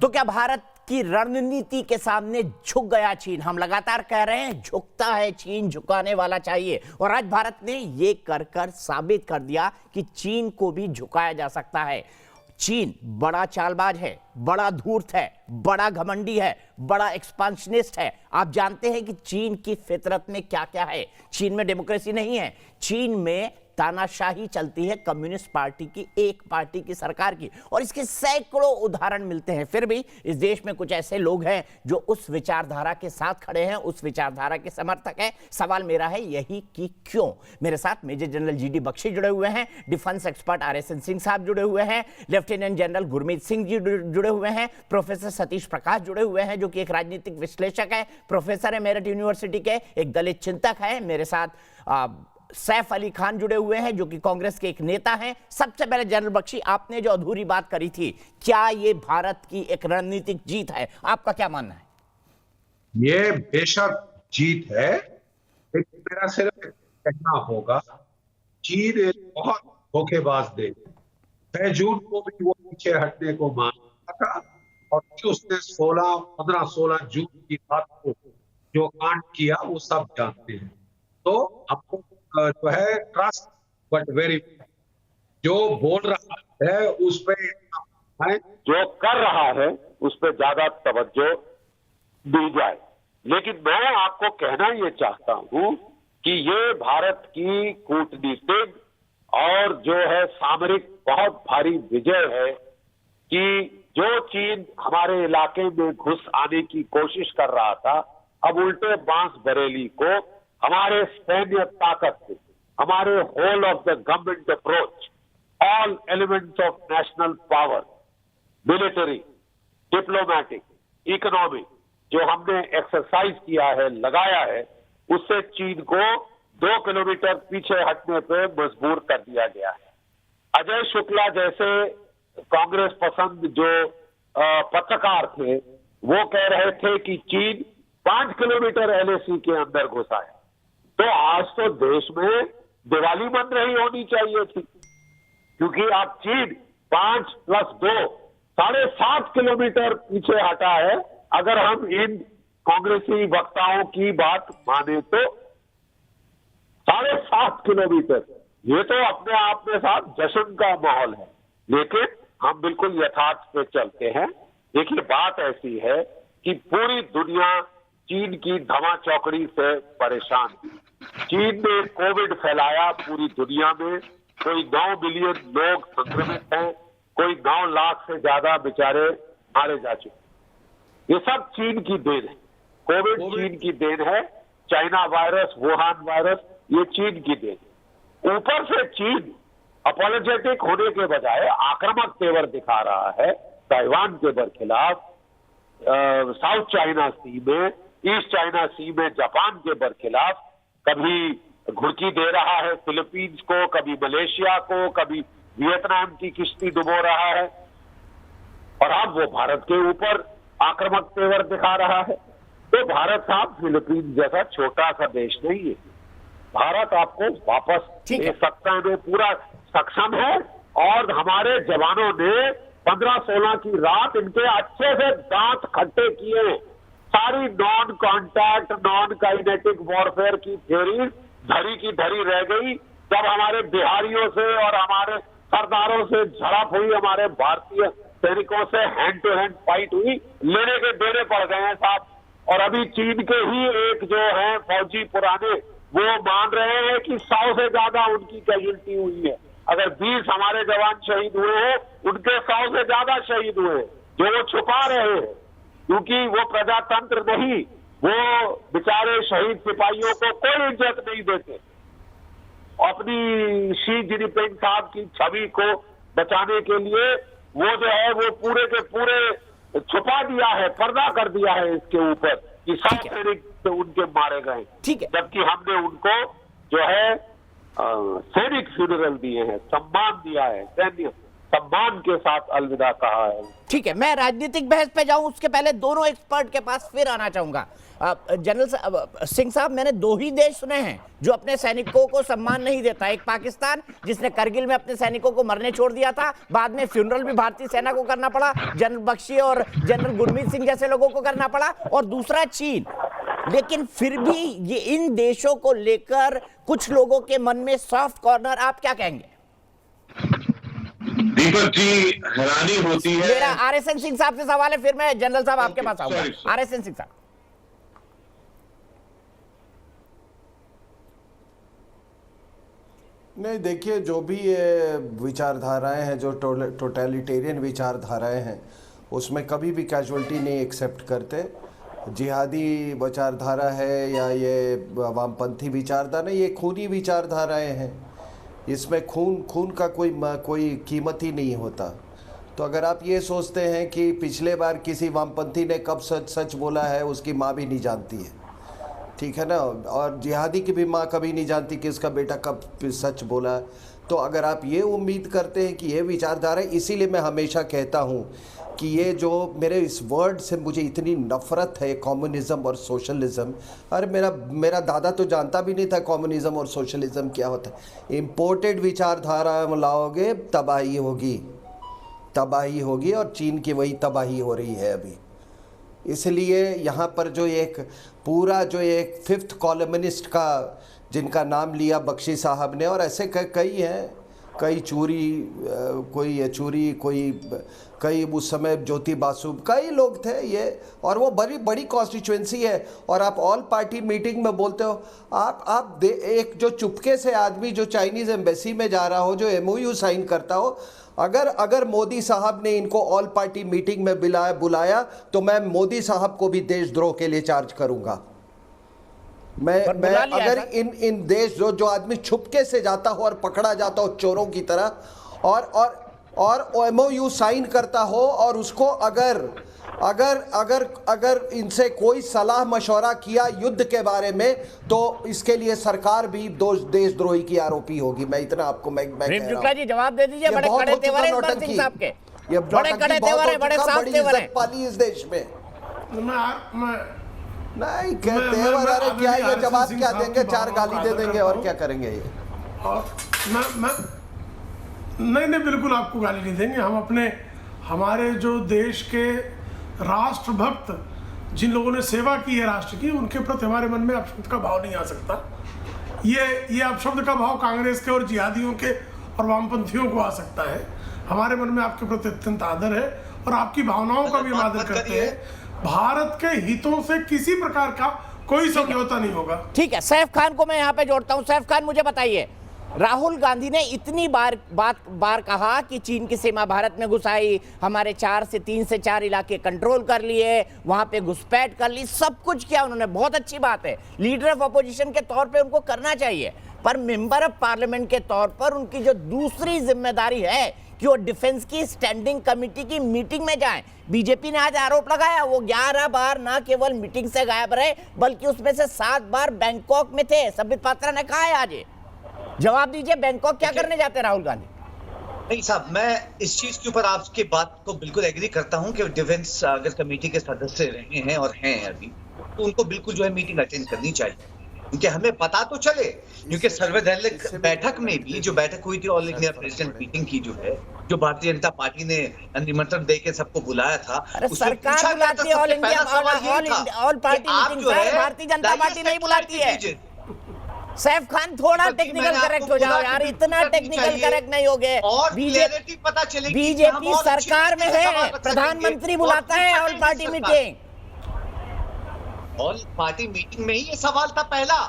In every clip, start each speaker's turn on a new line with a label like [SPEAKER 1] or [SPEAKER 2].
[SPEAKER 1] तो क्या भारत की रणनीति के सामने झुक गया चीन? हम लगातार कह रहे हैं झुकता है चीन, झुकाने वाला चाहिए, और आज भारत ने ये कर कर साबित कर दिया कि चीन को भी झुकाया जा सकता है। चीन बड़ा चालबाज है, बड़ा धूर्त है, बड़ा घमंडी है, बड़ा एक्सपांशनिस्ट है। आप जानते हैं कि चीन की फितरत में क्या क्या है। चीन में डेमोक्रेसी नहीं है, चीन में तानाशाही चलती है, कम्युनिस्ट पार्टी की, एक पार्टी की सरकार की, और इसके सैकड़ों उदाहरण मिलते हैं। फिर भी इस देश में कुछ ऐसे लोग हैं जो उस विचारधारा के साथ खड़े हैं, उस विचारधारा के समर्थक हैं। सवाल मेरा है यही कि क्यों? मेरे साथ मेजर जनरल जीडी बख्शी जुड़े हुए हैं, डिफेंस एक्सपर्ट RSN सिंह साहब जुड़े हुए हैं, लेफ्टिनेंट जनरल गुरमीत सिंह जी जुड़े हुए हैं, प्रोफेसर सतीश प्रकाश जुड़े हुए हैं जो कि एक राजनीतिक विश्लेषक है, प्रोफेसर है मेरठ यूनिवर्सिटी के, एक दलित चिंतक है। मेरे साथ सैफ अली खान जुड़े हुए हैं जो कि कांग्रेस के एक नेता हैं। सबसे पहले जनरल बख्शी, आपने जो अधूरी बात करी थी, क्या ये भारत की एक रणनीतिक जीत है? आपका क्या मानना है?
[SPEAKER 2] ये बेशक जीत है, लेकिन मेरा सिर्फ कहना होगा, चीन एक बहुत धोखेबाज देश है। 6 जून को भी वो पीछे हटने को माना था, और फिर उसने 15-16 जून की रात को जो कांड किया वो सब जानते हैं। तो हमको जो है ट्रस्ट बट वेरी, जो बोल रहा है उस पे,
[SPEAKER 3] जो कर रहा है उस पे ज्यादा तवज्जो दी जाए। लेकिन मैं आपको कहना ये चाहता हूं कि ये भारत की कूटनीतिक और जो है सामरिक बहुत भारी विजय है कि जो चीन हमारे इलाके में घुस आने की कोशिश कर रहा था, अब उल्टे बांस बरेली को हमारे सैन्य ताकत से, हमारे whole of the government approach, all elements of national power, military, diplomatic, economic, जो हमने एक्सरसाइज किया है, लगाया है, उससे चीन को 2 किलोमीटर पीछे हटने पे मजबूर कर दिया गया है। अजय शुक्ला जैसे कांग्रेस पसंद जो पत्रकार थे, वो कह रहे थे कि चीन 5 किलोमीटर LAC के अंदर घुसा है। तो आज तो देश में दिवाली बन रही होनी चाहिए थी, क्योंकि अब चीन 5 + 2 7.5 किलोमीटर पीछे हटा है। अगर हम इन कांग्रेसी वक्ताओं की बात माने तो 7.5 किलोमीटर, ये तो अपने आप में साथ जश्न का माहौल है। लेकिन हम बिल्कुल यथार्थ पे चलते हैं। देखिए, बात ऐसी है कि पूरी दुनिया चीन की धमा चौकड़ी से परेशान है। चीन ने कोविड फैलाया पूरी दुनिया में, कोई 9 बिलियन लोग संक्रमित हैं, कोई 9 लाख से ज्यादा बेचारे मारे जा चुके। ये सब चीन की देन है। कोविड चीन की देन है, चाइना वायरस, वुहान वायरस, ये चीन की देन। ऊपर से चीन अपॉलोजेटिक होने के बजाय आक्रामक तेवर दिखा रहा है ताइवान के बरखिलाफ, साउथ चाइना सी में, ईस्ट चाइना सी में जापान के बरखिलाफ कभी घुड़की दे रहा है फिलीपींस को, कभी मलेशिया को, कभी वियतनाम की किश्ती डुबो रहा है, और अब वो भारत के ऊपर आक्रामक तेवर दिखा रहा है। तो भारत साहब फिलीपींस जैसा छोटा सा देश नहीं है। भारत आपको वापस ले सकता है, पूरा सक्षम है, और हमारे जवानों ने 15-16 की रात इनके अच्छे से दांत खट्टे किए। सारी non contact, non kinetic warfare की थ्योरी धरी की धरी रह गई। जब हमारे बिहारियों से और हमारे सरदारों से झड़प हुई, हमारे भारतीय सैनिकों से हैंड टू हैंड फाइट हुई, लेने के देने पड़ गए हैं साहब। और अभी चीन के ही एक जो है फौजी पुराने, वो मान रहे हैं कि 100 से ज्यादा उनकी कैजुअल्टी हुई है। अगर 20 हमारे जवान शहीद हुए हैं, उनके 100 से ज्यादा शहीद हुए हैं, जो वो छुपा रहे हैं, क्योंकि वो प्रजातंत्र नहीं, वो बेचारे शहीद सिपाहियों को कोई इज्जत नहीं देते। अपनी शी जिनपिंग साहब की छवि को बचाने के लिए वो जो है वो पूरे के पूरे छुपा दिया है, पर्दा कर दिया है इसके ऊपर कि 100 सैनिक तो उनके मारे गए, जबकि हमने उनको जो है सैनिक फ्यूनरल दिए हैं, सम्मान दिया है, सम्मान के साथ अलविदा कहा है।
[SPEAKER 1] ठीक है, मैं राजनीतिक बहस पे जाऊं उसके पहले दोनों एक्सपर्ट के पास फिर आना चाहूंगा। जनरल सिंह साहब, मैंने दो ही देश सुने हैं जो अपने सैनिकों को सम्मान नहीं देता। एक पाकिस्तान, जिसने करगिल में अपने सैनिकों को मरने छोड़ दिया था, बाद में फ्यूनरल भी भारतीय सेना को करना पड़ा, जनरल बख्शी और जनरल गुरमीत सिंह जैसे लोगों को करना पड़ा, और दूसरा चीन। लेकिन फिर भी ये इन देशों को लेकर कुछ लोगों के मन में सॉफ्ट कॉर्नर, आप क्या कहेंगे?
[SPEAKER 4] दीपक जी, हैरानी होती है।
[SPEAKER 1] मेरा आरएसएन सिंह साहब से सवाल है, फिर मैं जनरल साहब आपके पास आऊंगा। आरएसएन सिंह साहब।
[SPEAKER 5] नहीं, देखिए, जो भी ये विचारधाराएं हैं, जो टोटलिटेरियन विचारधाराएं हैं, उसमें कभी भी कैजुअलिटी नहीं एक्सेप्ट करते। जिहादी विचारधारा है या ये वामपंथी विचारधारा, ये खूनी विचारधाराएं हैं। इसमें खून का कोई कीमत ही नहीं होता। तो अगर आप ये सोचते हैं कि पिछले बार किसी वामपंथी ने कब सच बोला है, उसकी माँ भी नहीं जानती है, ठीक है ना, और जिहादी की भी माँ कभी नहीं जानती कि इसका बेटा कब सच बोला। तो अगर आप ये उम्मीद करते हैं कि ये विचारधारा, इसीलिए मैं हमेशा कहता हूँ कि ये जो मेरे इस वर्ड से मुझे इतनी नफ़रत है, कम्युनिज़्म और सोशलिज़्म। अरे मेरा दादा तो जानता भी नहीं था कम्युनिज़्म और सोशलिज़्म क्या होता है। इम्पोर्टेड विचारधारा लाओगे, तबाही होगी, और चीन की वही तबाही हो रही है अभी। इसलिए यहाँ पर जो एक पूरा जो एक फिफ्थ कॉलमनिस्ट का जिनका नाम लिया बख्शी साहब ने, और ऐसे कई हैं, कई कोई येचूरी, कई उस समय ज्योति बासु, कई लोग थे ये, और वो बड़ी कॉन्स्टिट्यूएंसी है। और आप ऑल पार्टी मीटिंग में बोलते हो, आप एक जो चुपके से आदमी जो चाइनीज़ एम्बेसी में जा रहा हो, जो MOU साइन करता हो, अगर मोदी साहब ने इनको ऑल पार्टी मीटिंग में बुलाया तो मैं मोदी साहब को भी देशद्रोह के लिए चार्ज करूंगा। मैं अगर इन देश जो आदमी छुपके से जाता हो और पकड़ा जाता हो चोरों की तरह, और MOU साइन करता हो, और उसको अगर इनसे कोई सलाह मशवरा किया युद्ध के बारे में, तो इसके लिए सरकार भी देशद्रोही की आरोपी होगी। मैं इतना आपको मैं कह रहा हूं।
[SPEAKER 1] जी जवाब दे दीजिए, बड़े कड़े तेवर हैं इस सिंह साहब के,
[SPEAKER 5] ये
[SPEAKER 1] बड़े कड़े तेवर हैं, बड़े साफ तेवर हैं।
[SPEAKER 5] पाली इस देश में नहीं तेवर, अरे क्या ये जवाब क्या देंगे, 4 गाली दे देंगे और क्या करेंगे ये।
[SPEAKER 6] नहीं बिल्कुल आपको गाली नहीं देंगे। हम हमारे जो देश के राष्ट्रभक्त जिन लोगों ने सेवा की है राष्ट्र की, उनके प्रति हमारे मन में अपशब्द का भाव नहीं आ सकता। ये अपशब्द का भाव कांग्रेस के और जिहादियों के और वामपंथियों को आ सकता है। हमारे मन में आपके प्रति अत्यंत आदर है और आपकी भावनाओं का भी आदर करते हैं। भारत के हितों से किसी प्रकार का कोई समझौता नहीं होगा।
[SPEAKER 1] ठीक है, सैफ खान को मैं यहाँ पे जोड़ता हूँ। सैफ खान, मुझे बताइए, राहुल गांधी ने इतनी बार कहा कि चीन की सीमा भारत में घुसाई, हमारे 3 से 4 इलाके कंट्रोल कर लिए, वहां पे घुसपैठ कर ली, सब कुछ किया उन्होंने, बहुत अच्छी बात है। लीडर ऑफ अपोजिशन के तौर पे उनको करना चाहिए, पर मेंबर ऑफ पार्लियामेंट के तौर पर उनकी जो दूसरी जिम्मेदारी है कि वो डिफेंस की स्टैंडिंग कमेटी की मीटिंग में जाएं। बीजेपी ने आज आरोप लगाया वो 11 बार ना केवल मीटिंग से गायब रहे, बल्कि उसमें से 7 बार बैंकॉक में थे। संबित पात्रा ने कहा है आज। जवाब दीजिए, बैंकॉक क्या करने जाते हैं राहुल गांधी?
[SPEAKER 7] नहीं साहब, मैं इस चीज के ऊपर आपकी बात को बिल्कुल एग्री करता हूं कि डिफेंस अगर कमेटी के सदस्य रहे हैं और हैं अभी, तो उनको बिल्कुल जो है मीटिंग अटेंड करनी चाहिए, क्योंकि हमें पता तो चले। क्योंकि सर्वदलीय बैठक में भी जो बैठक हुई थी ऑल इंडिया प्रेसिडेंट मीटिंग की, जो भारतीय जनता पार्टी ने निमंत्रण देकर सबको बुलाया था,
[SPEAKER 1] सरकार बुलाती है all party meeting, Bharatiya Janata party नहीं बुलाती है। सैफ खान, थोड़ा टेक्निकल करेक्ट हो जाओ यार, इतना टेक्निकल करेक्ट नहीं हो गए। बीजेपी सरकार में है, प्रधानमंत्री बुलाता है all party meeting.
[SPEAKER 7] All party meeting में ही ये सवाल था पहला,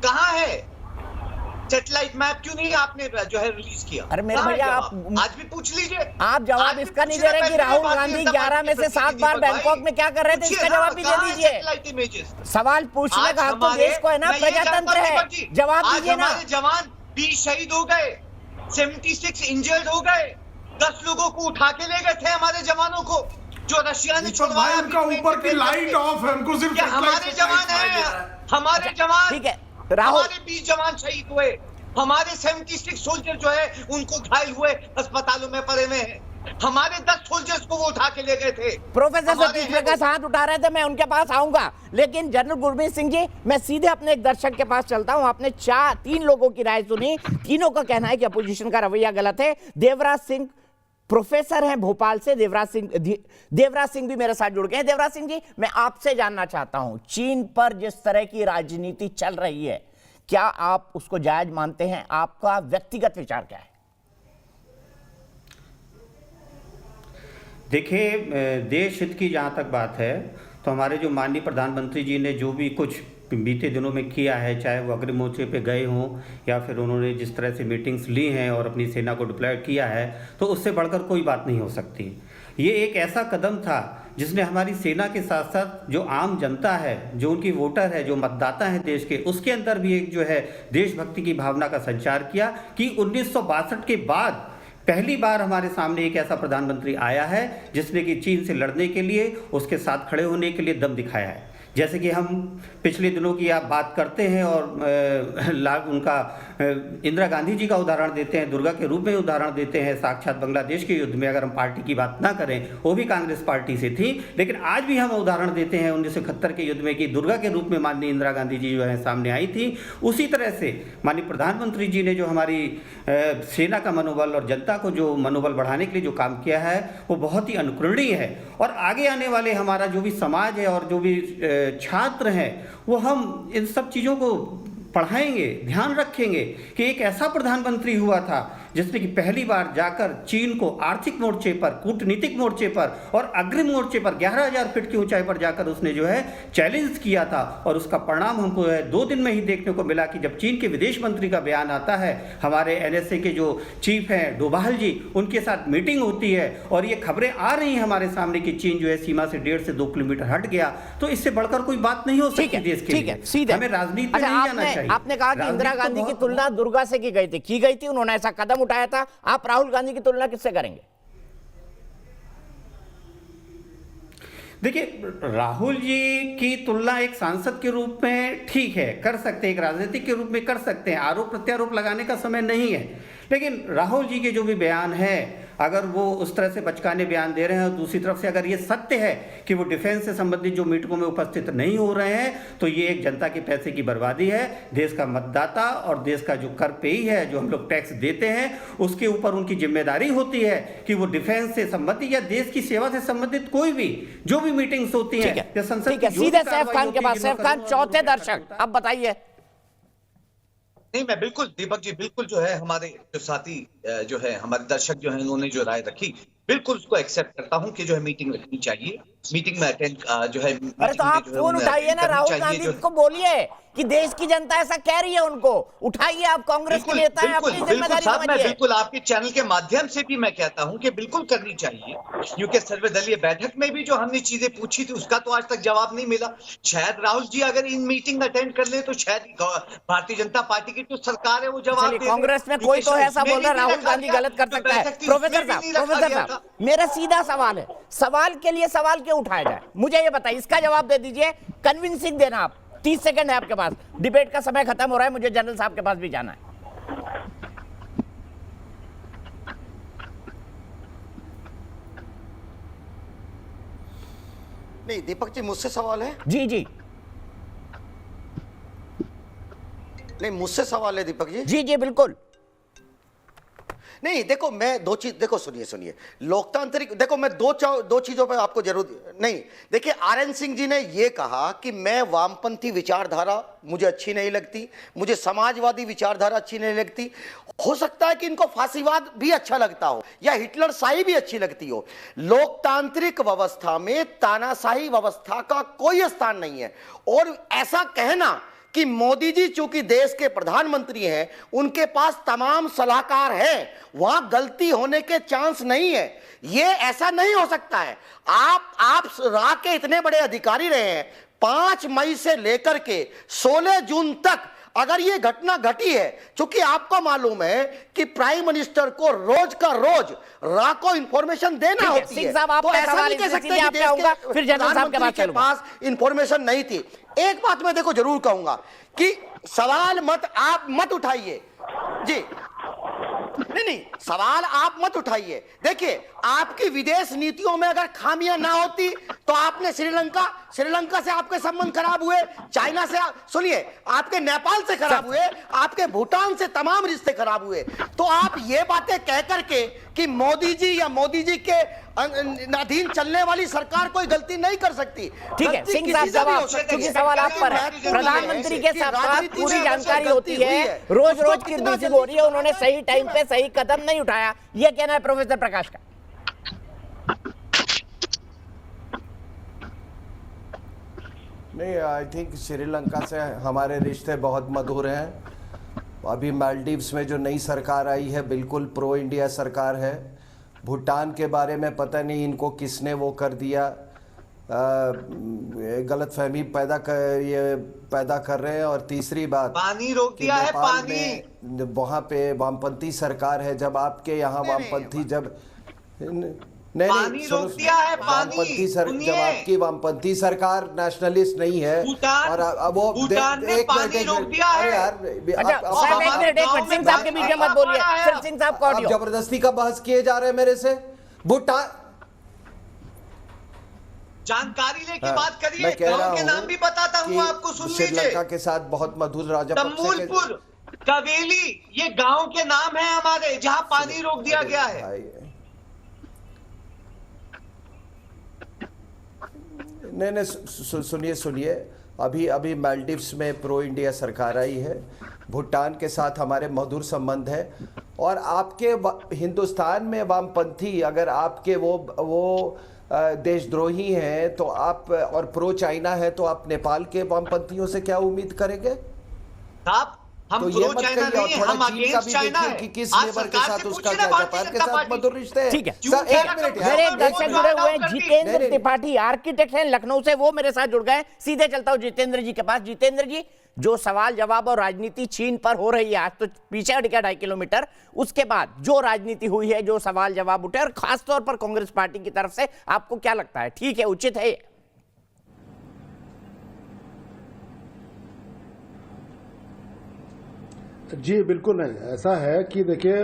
[SPEAKER 7] कहाँ है सैटेलाइट मैप, क्यों नहीं आपने जो है रिलीज किया?
[SPEAKER 1] अरे मेरे भैया, आप आज
[SPEAKER 7] भी पूछ लीजिए।
[SPEAKER 1] आप जवाब इसका नहीं दे रहे कि राहुल गांधी 11 में से 7 बार बैंकॉक में क्या कर रहे थे, इसका जवाब भी दे दीजिए। सवाल पूछने का हक तो देश को है ना, प्रजातंत्र है, जवाब दीजिए ना।
[SPEAKER 7] जवान 20 शहीद हो गए, 76 इंजर्ड हो गए, 10 लोगों को उठा के ले गए थे हमारे जवानों को, जो रशिया ने छुड़वाया।
[SPEAKER 6] उनका ऊपर की लाइट ऑफ है, उनको सिर्फ
[SPEAKER 7] हमारे जवान है, हमारे जवान,
[SPEAKER 1] ठीक है राहुल,
[SPEAKER 7] 20 जवान शहीद हुए, हमारे 76 सोल्जर जो है उनको घायल हुए अस्पतालों में पड़े हुए हैं। हमारे 10 सोल्जर्स को वो उठा के ले गए थे।
[SPEAKER 1] प्रोफेसर
[SPEAKER 7] हमारे
[SPEAKER 1] सतीश प्रकाश हाथ उठा रहे थे, मैं उनके पास आऊंगा, लेकिन जनरल गुरमीत सिंह जी, मैं सीधे अपने एक दर्शक के पास चलता हूं। आपने 3 लोगों की राय सुनी, तीनों का कहना है कि अपोजिशन का रवैया गलत है। देवराज सिंह प्रोफेसर हैं भोपाल से, देवराज सिंह भी मेरे साथ जुड़ गए हैं। देवराज सिंह जी, मैं आपसे जानना चाहता हूं, चीन पर जिस तरह की राजनीति चल रही है, क्या आप उसको जायज मानते हैं? आपका व्यक्तिगत विचार क्या है?
[SPEAKER 8] देखिए, देश हित की जहाँ तक बात है तो हमारे जो माननीय प्रधानमंत्री जी ने जो भी कुछ बीते दिनों में किया है, चाहे वो अग्रिम मोर्चे पे गए हों या फिर उन्होंने जिस तरह से मीटिंग्स ली हैं और अपनी सेना को डिप्लॉय किया है, तो उससे बढ़कर कोई बात नहीं हो सकती। ये एक ऐसा कदम था जिसने हमारी सेना के साथ साथ जो आम जनता है, जो उनकी वोटर है, जो मतदाता है देश के, उसके अंदर भी एक जो है देशभक्ति की भावना का संचार किया कि 1962 के बाद पहली बार हमारे सामने एक ऐसा प्रधानमंत्री आया है जिसने कि चीन से लड़ने के लिए, उसके साथ खड़े होने के लिए दम दिखाया है। जैसे कि हम पिछले दिनों की आप बात करते हैं और उनका इंदिरा गांधी जी का उदाहरण देते हैं, दुर्गा के रूप में उदाहरण देते हैं, साक्षात बांग्लादेश के युद्ध में अगर हम पार्टी की बात ना करें, वो भी कांग्रेस पार्टी से थी, लेकिन आज भी हम उदाहरण देते हैं 1971 के युद्ध में कि दुर्गा के रूप में माननीय इंदिरा गांधी जी जो है सामने आई थी। उसी तरह से माननीय प्रधानमंत्री जी ने जो हमारी सेना का मनोबल और जनता को जो मनोबल बढ़ाने के लिए जो काम किया है, वो बहुत ही अनुकरणीय है। और आगे आने वाले हमारा जो भी समाज है और जो भी छात्र हैं, वो हम इन सब चीज़ों को पढ़ाएंगे, ध्यान रखेंगे कि एक ऐसा प्रधानमंत्री हुआ था जिसने कि पहली बार जाकर चीन को आर्थिक मोर्चे पर, कूटनीतिक मोर्चे पर और अग्रिम मोर्चे पर 11,000 फीट की ऊंचाई पर जाकर उसने जो है चैलेंज किया था। और उसका परिणाम हमको 2 दिन में ही देखने को मिला कि जब चीन के विदेश मंत्री का बयान आता है, हमारे NSA के जो चीफ हैं डोभाल जी, उनके साथ मीटिंग होती है और ये खबरें आ रही हैं हमारे सामने कि चीन जो है सीमा से 1.5 से 2 किलोमीटर हट गया। तो इससे बढ़कर कोई बात नहीं हो सकती देश के लिए। हमें राजनीति में नहीं जाना चाहिए।
[SPEAKER 1] आपने कहा कि इंदिरा गांधी की तुलना दुर्गा से की गई थी, उन्होंने ऐसा कदम उठाया था। आप राहुल गांधी की तुलना किससे करेंगे?
[SPEAKER 8] देखिए, राहुल जी की तुलना एक सांसद के रूप में ठीक है, कर सकते हैं, एक राजनीतिक के रूप में कर सकते हैं, आरोप प्रत्यारोप लगाने का समय नहीं है। लेकिन राहुल जी के जो भी बयान है, अगर वो उस तरह से बचकाने बयान दे रहे हैं और दूसरी तरफ से अगर ये सत्य है कि वो डिफेंस से संबंधित जो मीटिंगों में उपस्थित नहीं हो रहे हैं, तो ये एक जनता के पैसे की बर्बादी है। देश का मतदाता और देश का जो कर पेई है, जो हम लोग टैक्स देते हैं, उसके ऊपर उनकी जिम्मेदारी होती है कि वो डिफेंस से संबंधित या देश की सेवा से संबंधित कोई भी जो भी मीटिंग्स होती है या संसद की
[SPEAKER 1] सीधे सैफ खान के पास। सैफ खान, चौथे दर्शक, अब बताइए।
[SPEAKER 7] नहीं, मैं बिल्कुल दीपक जी, बिल्कुल जो है हमारे जो साथी जो है हमारे दर्शक जो है उन्होंने जो राय रखी, बिल्कुल उसको एक्सेप्ट करता हूं कि जो है मीटिंग रखनी चाहिए, मीटिंग में अटेंड जो है।
[SPEAKER 1] अरे तो आप फोन उठाइए ना, राहुल गांधी को बोलिए कि देश की जनता ऐसा कह रही है, उनको उठाइए। आप कांग्रेस के नेता हैं, अपनी जिम्मेदारी समझिए।
[SPEAKER 7] मैं बिल्कुल आपके चैनल के माध्यम से भी मैं कहता हूं कि बिल्कुल करनी चाहिए, क्योंकि सर्वदलीय बैठक में भी जो हमने चीजें पूछी थी उसका तो आज तक जवाब नहीं मिला। शायद राहुल जी अगर इन मीटिंग अटेंड कर ले तो शायद भारतीय जनता पार्टी की जो सरकार है वो जवाब दे।
[SPEAKER 1] कांग्रेस में कोई तो ऐसा बोल रहा है राहुल गांधी गलत कर सकता है। प्रोफेसर साहब, मेरा सीधा सवाल है, सवाल के लिए सवाल क्यों उठाया जाए? मुझे ये बताइए, इसका जवाब दे दीजिए, कन्विंसिंग देना। आप 30 सेकंड है आपके पास, डिबेट का समय खत्म हो रहा है, मुझे जनरल साहब के पास भी जाना है।
[SPEAKER 9] नहीं, दीपक जी मुझसे सवाल है?
[SPEAKER 1] जी जी
[SPEAKER 9] नहीं, मुझसे सवाल है दीपक जी।
[SPEAKER 1] जी जी बिल्कुल।
[SPEAKER 9] नहीं, देखो मैं दो चीज, देखो सुनिए, लोकतांत्रिक, देखो मैं दो चीजों पे आपको जरूर नहीं। देखिए, RN सिंह जी ने ये कहा कि मैं वामपंथी विचारधारा मुझे अच्छी नहीं लगती, मुझे समाजवादी विचारधारा अच्छी नहीं लगती। हो सकता है कि इनको फांसीवाद भी अच्छा लगता हो या हिटलर शाही भी अच्छी लगती हो। लोकतांत्रिक व्यवस्था में तानाशाही व्यवस्था का कोई स्थान नहीं है। और ऐसा कहना कि मोदी जी चूंकि देश के प्रधानमंत्री हैं, उनके पास तमाम सलाहकार हैं, वहां गलती होने के चांस नहीं है, ये ऐसा नहीं हो सकता है। आप राह के इतने बड़े अधिकारी रहे हैं, 5 मई से लेकर के 16 जून तक अगर ये घटना घटी है, क्योंकि आपको मालूम है कि प्राइम मिनिस्टर को रोज का रोज रा को इंफॉर्मेशन देना होती है, तो ऐसा नहीं कह सकते कि देश के प्रधानमंत्री के पास इंफॉर्मेशन नहीं थी। एक बात मैं देखो जरूर कहूंगा कि सवाल आप मत उठाइए जी। नहीं, सवाल आप मत उठाइए। देखिए, आपकी विदेश नीतियों में अगर खामियां ना होती तो आपने श्रीलंका से आपके संबंध खराब हुए, चाइना से सुनिए, आपके नेपाल से खराब हुए, आपके भूटान से तमाम रिश्ते खराब हुए। तो आप ये बातें कह करके कि मोदी जी या मोदी जी के अधीन चलने वाली सरकार कोई गलती नहीं कर सकती।
[SPEAKER 1] ठीक है, सिंह साहब जवाब, क्योंकि सवाल आप पर है। प्रधानमंत्री के साथ पूरी जानकारी होती है, रोज रोज की दूसरी हो रही है, उन्होंने सही टाइम पे सही कदम नहीं उठाया, ये कहना है प्रोफेसर प्रकाश का।
[SPEAKER 5] नहीं, आई थिंक श्रीलंका से हमारे रिश्ते बहुत मधुर हैं। अभी मालदीव्स में जो नई सरकार आई है बिल्कुल प्रो इंडिया सरकार है। भूटान के बारे में पता नहीं इनको किसने वो कर दिया, गलतफहमी पैदा कर रहे हैं। और तीसरी बात,
[SPEAKER 7] पानी रोक दिया है, पानी
[SPEAKER 5] वहाँ पे वामपंथी सरकार है। जब आपके यहाँ वामपंथी जब
[SPEAKER 7] पानी रोक दिया है,
[SPEAKER 5] जब आपकी वामपंथी सरकार नेशनलिस्ट नहीं है और अब वो
[SPEAKER 7] भूटान ने पानी रोक दिया है।
[SPEAKER 1] सिंह साहब के बीच में मत बोलिए, सिर्फ सिंह साहब का ऑडियो।
[SPEAKER 5] जबरदस्ती का बहस किए जा रहे हैं मेरे से। भूटान
[SPEAKER 7] जानकारी लेके बात करिए, गांव के नाम भी बताता हूँ आपको, सुन लीजिए।
[SPEAKER 5] श्रीलंका के साथ बहुत मधुर
[SPEAKER 7] तम्बुलपुर, कवेली, ये गांव के नाम है हमारे, जहां पानी रोक दिया गया है।
[SPEAKER 5] नहीं, सुनिए, अभी मालदीव्स में प्रो इंडिया सरकार आई है। भूटान के साथ हमारे मधुर संबंध है। और आपके हिंदुस्तान में वामपंथी अगर आपके वो देशद्रोही हैं तो आप, और प्रो चाइना है तो आप नेपाल के वामपंथियों से क्या उम्मीद करेंगे?
[SPEAKER 7] हम
[SPEAKER 5] तो ये मत कहिए। और थोड़ा चीन का भी देखिए कि किस लेबर के साथ उसका क्या, जापान के साथ मधुर रिश्ते हैं।
[SPEAKER 1] ठीक है,
[SPEAKER 5] सर एक मिनट,
[SPEAKER 1] मेरे एक दर्शक जुड़े हुए हैं, जितेंद्र त्रिपाठी आर्किटेक्ट हैं लखनऊ से, वो मेरे साथ जुड़ गए। सीधे चलता हूं जितेंद्र जी के पास। जितेंद्र जी, जो सवाल जवाब और राजनीति चीन पर हो रही है, आज तो पीछे हट गया 2.5 किलोमीटर, उसके बाद जो राजनीति हुई है, जो सवाल जवाब उठे, और खासतौर पर कांग्रेस पार्टी की तरफ से, आपको क्या लगता है, ठीक है, उचित है?
[SPEAKER 10] जी बिल्कुल नहीं, ऐसा है कि देखिए,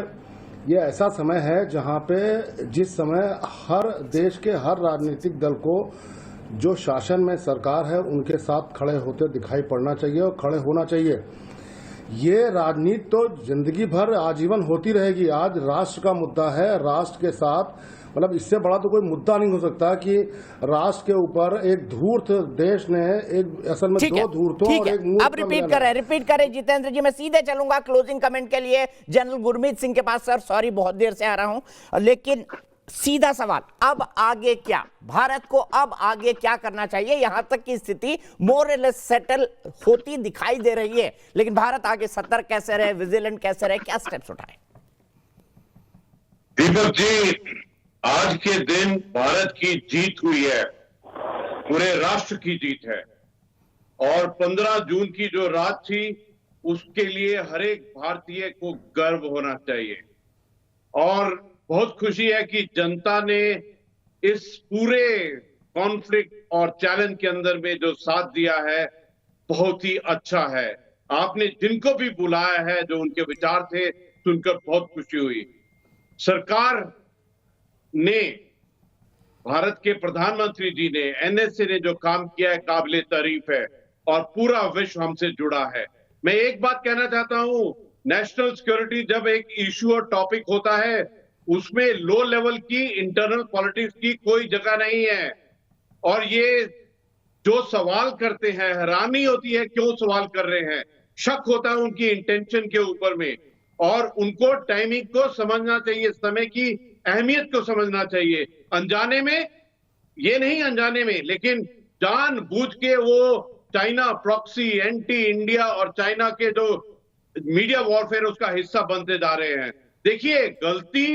[SPEAKER 10] ये ऐसा समय है जहां पे जिस समय हर देश के हर राजनीतिक दल को जो शासन में सरकार है उनके साथ खड़े होते दिखाई पड़ना चाहिए और खड़े होना चाहिए। ये राजनीति तो जिंदगी भर आजीवन होती रहेगी। आज राष्ट्र का मुद्दा है, राष्ट्र के साथ, मतलब इससे बड़ा तो कोई मुद्दा नहीं हो सकता कि राष्ट्र के ऊपर एक धूर्त देश ने, एक असल में दो धूर्तों और एक मूर्ख।
[SPEAKER 1] अब रिपीट करें जितेंद्र जी। मैं सीधे चलूंगा क्लोजिंग कमेंट के लिए जनरल गुरमीत सिंह के पास। सर सॉरी, बहुत देर से आ रहा हूं, लेकिन सीधा सवाल, अब आगे क्या, भारत को अब आगे क्या करना चाहिए? यहां तक की स्थिति मोर और लेस सेटल होती दिखाई दे रही है, लेकिन भारत आगे सतर्क कैसे रहे, विजिलेंट कैसे रहे, क्या स्टेप्स उठाए?
[SPEAKER 4] दीपक जी, आज के दिन भारत की जीत हुई है, पूरे राष्ट्र की जीत है। और 15 जून की जो रात थी, उसके लिए हर एक भारतीय को गर्व होना चाहिए। और बहुत खुशी है कि जनता ने इस पूरे कॉन्फ्लिक्ट और चैलेंज के अंदर में जो साथ दिया है, बहुत ही अच्छा है। आपने जिनको भी बुलाया है, जो उनके विचार थे, सुनकर बहुत खुशी हुई। सरकार ने, भारत के प्रधानमंत्री जी ने, एनएसए ने जो काम किया है, काबिले तारीफ है, और पूरा विश्व हमसे जुड़ा है। मैं एक बात कहना चाहता हूं, नेशनल सिक्योरिटी जब एक इश्यू और टॉपिक होता है, उसमें लो लेवल की इंटरनल पॉलिटिक्स की कोई जगह नहीं है। और ये जो सवाल करते हैं, हैरानी होती है क्यों सवाल कर रहे हैं, शक होता है उनकी इंटेंशन के ऊपर में, और उनको टाइमिंग को समझना चाहिए, समय की अहमियत को समझना चाहिए। अनजाने में, ये नहीं अनजाने में, लेकिन जानबूझ के वो चाइना प्रॉक्सी, एंटी इंडिया और चाइना के जो मीडिया वॉरफेयर, उसका हिस्सा बनते जा रहे हैं। देखिए, गलती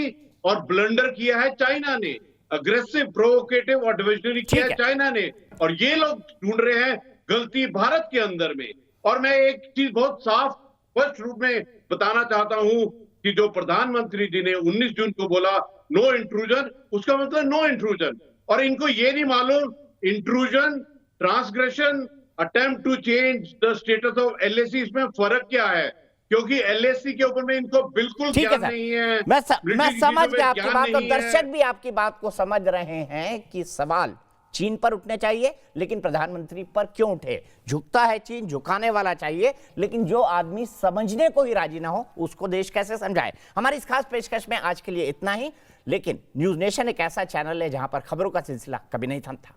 [SPEAKER 4] और ब्लंडर किया है चाइना ने, अग्रेसिव, प्रोवोकेटिव और डिविजनरी किया है चाइना ने, और ये लोग ढूंढ रहे हैं गलती भारत के अंदर में। और मैं एक चीज बहुत साफ स्पष्ट रूप में बताना चाहता हूं कि जो प्रधानमंत्री जी ने 19 जून को बोला नो इंट्रूजन, उसका मतलब नो इंट्रूजन। और इनको ये नहीं मालूम intrusion, transgression, attempt to change the status of LAC, इसमें फर्क क्या है? क्योंकि एलएसी के ऊपर में इनको बिल्कुल
[SPEAKER 1] ठीक है
[SPEAKER 4] ज्ञान
[SPEAKER 1] सर,
[SPEAKER 4] नहीं है।
[SPEAKER 1] मैं
[SPEAKER 4] ब्रिटिश
[SPEAKER 1] समझ
[SPEAKER 4] चीजों
[SPEAKER 1] गया
[SPEAKER 4] में
[SPEAKER 1] आपकी
[SPEAKER 4] ज्ञान
[SPEAKER 1] बात, और
[SPEAKER 4] नहीं है।
[SPEAKER 1] दर्शक भी आपकी बात को समझ रहे हैं कि सवाल चीन पर उठने चाहिए, लेकिन प्रधानमंत्री पर क्यों उठे? झुकता है चीन, झुकाने वाला चाहिए, लेकिन जो आदमी समझने को ही राजी ना हो उसको देश कैसे समझाए? हमारी इस खास पेशकश में आज के लिए इतना ही, लेकिन न्यूज नेशन एक ऐसा चैनल है जहां पर खबरों का सिलसिला कभी नहीं थमता।